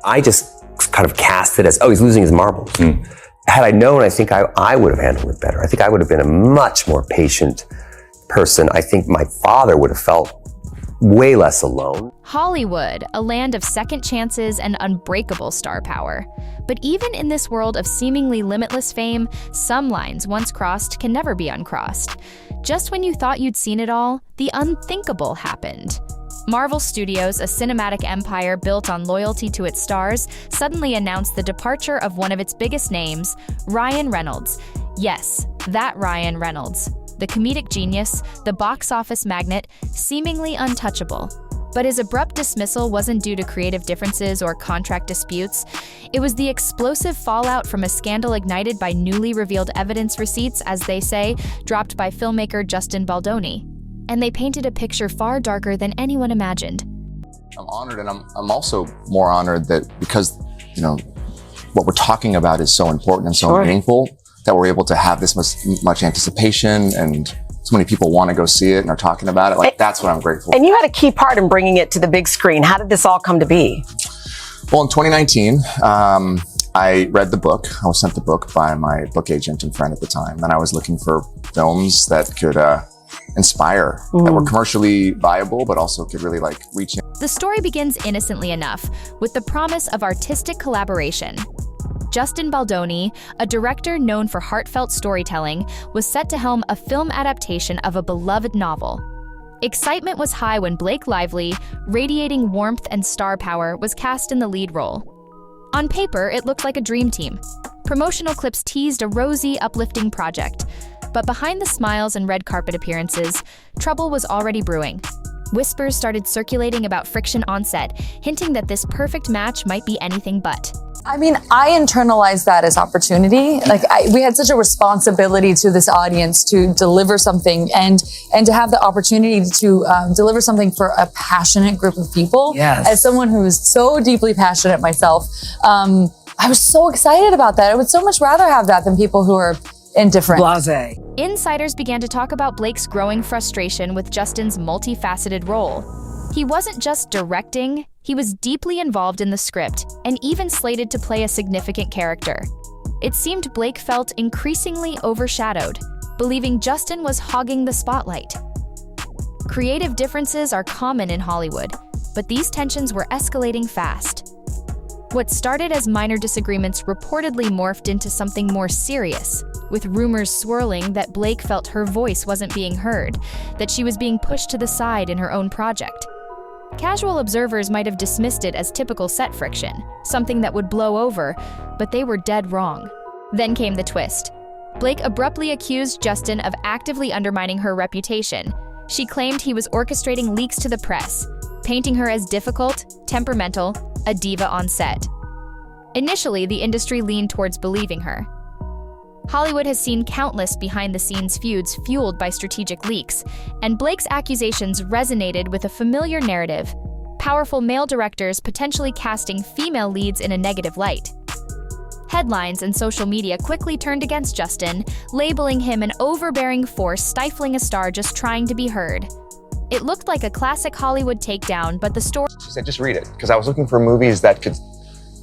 I just kind of cast it as, oh, he's losing his marbles. Had I known, I think I would have handled it better. I think I would have been a much more patient person. I think my father would have felt way less alone. Hollywood, a land of second chances and unbreakable star power. But even in this world of seemingly limitless fame, some lines once crossed can never be uncrossed. Just when you thought you'd seen it all, the unthinkable happened. Marvel Studios, a cinematic empire built on loyalty to its stars, suddenly announced the departure of one of its biggest names, Ryan Reynolds. Yes, that Ryan Reynolds. The comedic genius, the box office magnet, seemingly untouchable. But his abrupt dismissal wasn't due to creative differences or contract disputes. It was the explosive fallout from a scandal ignited by newly revealed evidence receipts, as they say, dropped by filmmaker Justin Baldoni. And they painted a picture far darker than anyone imagined. I'm honored, and I'm also more honored that because, what we're talking about is so important and so meaningful, that we're able to have this much anticipation, and so many people want to go see it and are talking about it. That's what I'm grateful for. And you had a key part in bringing it to the big screen. How did this all come to be? Well, in 2019, I read the book. I was sent the book by my book agent and friend at the time, and I was looking for films that could inspire, that were commercially viable, but also could really reach in. The story begins innocently enough, with the promise of artistic collaboration. Justin Baldoni, a director known for heartfelt storytelling, was set to helm a film adaptation of a beloved novel. Excitement was high when Blake Lively, radiating warmth and star power, was cast in the lead role. On paper, it looked like a dream team. Promotional clips teased a rosy, uplifting project. But behind the smiles and red carpet appearances, trouble was already brewing. Whispers started circulating about friction on set, hinting that this perfect match might be anything but. I mean, I internalized that as opportunity. We had such a responsibility to this audience to deliver something and to have the opportunity to deliver something for a passionate group of people. Yes. As someone who is so deeply passionate myself, I was so excited about that. I would so much rather have that than people who are indifferent. Blasé. Insiders began to talk about Blake's growing frustration with Justin's multifaceted role. He wasn't just directing, he was deeply involved in the script and even slated to play a significant character. It seemed Blake felt increasingly overshadowed, believing Justin was hogging the spotlight. Creative differences are common in Hollywood, but these tensions were escalating fast. What started as minor disagreements reportedly morphed into something more serious, with rumors swirling that Blake felt her voice wasn't being heard, that she was being pushed to the side in her own project. Casual observers might have dismissed it as typical set friction, something that would blow over, but they were dead wrong. Then came the twist. Blake abruptly accused Justin of actively undermining her reputation. She claimed he was orchestrating leaks to the press, painting her as difficult, temperamental, a diva on set. Initially, the industry leaned towards believing her. Hollywood has seen countless behind-the-scenes feuds fueled by strategic leaks, and Blake's accusations resonated with a familiar narrative: powerful male directors potentially casting female leads in a negative light. Headlines and social media quickly turned against Justin, labeling him an overbearing force stifling a star just trying to be heard. It looked like a classic Hollywood takedown, but the story— She said, just read it, because I was looking for movies that could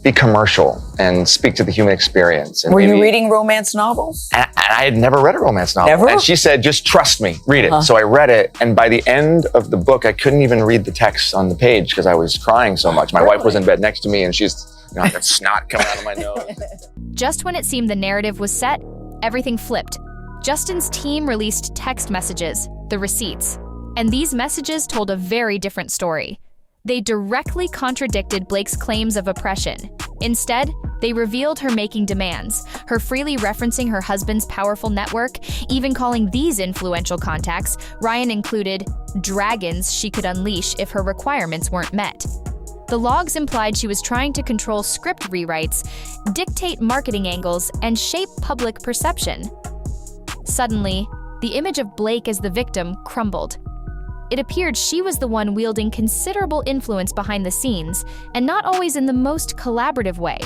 be commercial and speak to the human experience. And Were you reading romance novels? And I had never read a romance novel. Never? And she said, just trust me, read it. So I read it, and by the end of the book, I couldn't even read the text on the page because I was crying so much. My wife was in bed next to me, and she's got snot coming out of my nose. Just when it seemed the narrative was set, everything flipped. Justin's team released text messages, the receipts, and these messages told a very different story. They directly contradicted Blake's claims of oppression. Instead, they revealed her making demands, her freely referencing her husband's powerful network, even calling these influential contacts, Ryan included, dragons she could unleash if her requirements weren't met. The logs implied she was trying to control script rewrites, dictate marketing angles, and shape public perception. Suddenly, the image of Blake as the victim crumbled. It appeared she was the one wielding considerable influence behind the scenes, and not always in the most collaborative way.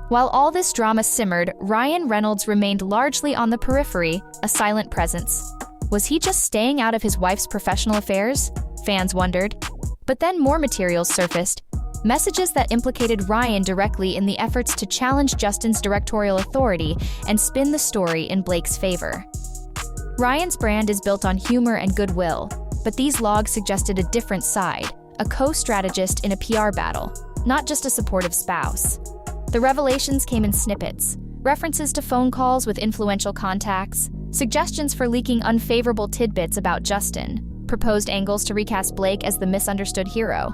While all this drama simmered, Ryan Reynolds remained largely on the periphery, a silent presence. Was he just staying out of his wife's professional affairs? Fans wondered. But then more materials surfaced. messages that implicated Ryan directly in the efforts to challenge Justin's directorial authority and spin the story in Blake's favor. Ryan's brand is built on humor and goodwill, but these logs suggested a different side, a co-strategist in a PR battle, not just a supportive spouse. The revelations came in snippets, references to phone calls with influential contacts, suggestions for leaking unfavorable tidbits about Justin, proposed angles to recast Blake as the misunderstood hero.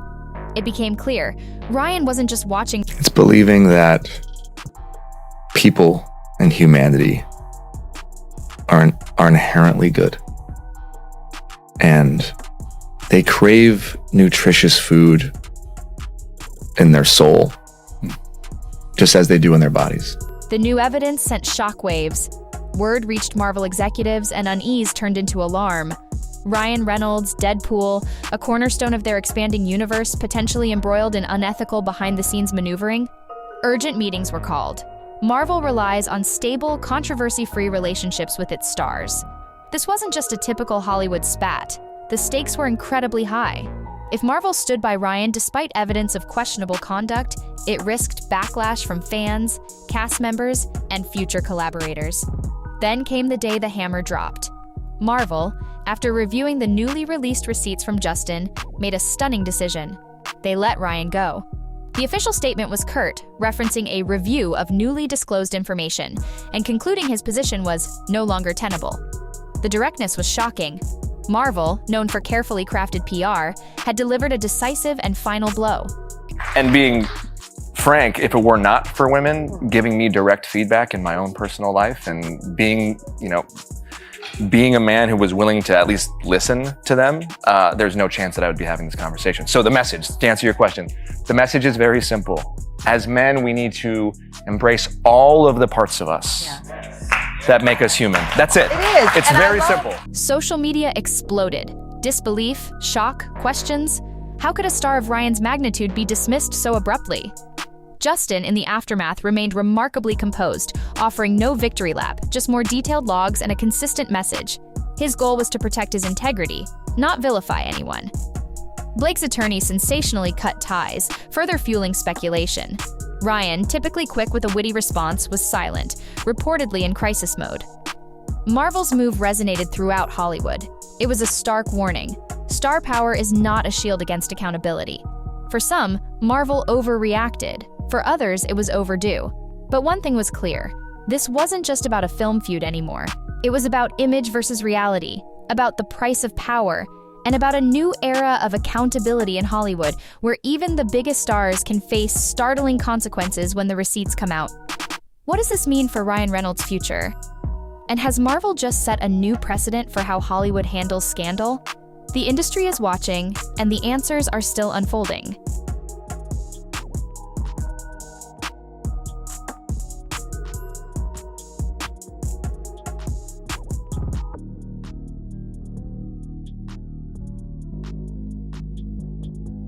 It became clear, Ryan wasn't just watching. It's believing that people and humanity are inherently good. And they crave nutritious food in their soul, just as they do in their bodies. The new evidence sent shockwaves. Word reached Marvel executives and unease turned into alarm. Ryan Reynolds, Deadpool, a cornerstone of their expanding universe, potentially embroiled in unethical behind-the-scenes maneuvering. Urgent meetings were called. Marvel relies on stable, controversy-free relationships with its stars. This wasn't just a typical Hollywood spat. The stakes were incredibly high. If Marvel stood by Ryan despite evidence of questionable conduct, it risked backlash from fans, cast members, and future collaborators. Then came the day the hammer dropped. Marvel, after reviewing the newly released receipts from Justin, made a stunning decision. They let Ryan go. The official statement was curt, referencing a review of newly disclosed information, and concluding his position was no longer tenable. The directness was shocking. Marvel, known for carefully crafted PR, had delivered a decisive and final blow. And being frank, if it were not for women giving me direct feedback in my own personal life and being a man who was willing to at least listen to them, there's no chance that I would be having this conversation. So the message, to answer your question, the message is very simple. As men, we need to embrace all of the parts of us that make us human. That's it. It is. It's very simple. Social media exploded. Disbelief, shock, questions. How could a star of Ryan's magnitude be dismissed so abruptly? Justin, in the aftermath, remained remarkably composed, offering no victory lap, just more detailed logs and a consistent message. His goal was to protect his integrity, not vilify anyone. Blake's attorney sensationally cut ties, further fueling speculation. Ryan, typically quick with a witty response, was silent, reportedly in crisis mode. Marvel's move resonated throughout Hollywood. It was a stark warning. Star power is not a shield against accountability. For some, Marvel overreacted. For others, it was overdue. But one thing was clear. This wasn't just about a film feud anymore. It was about image versus reality, about the price of power, and about a new era of accountability in Hollywood, where even the biggest stars can face startling consequences when the receipts come out. What does this mean for Ryan Reynolds' future? And has Marvel just set a new precedent for how Hollywood handles scandal? The industry is watching, and the answers are still unfolding.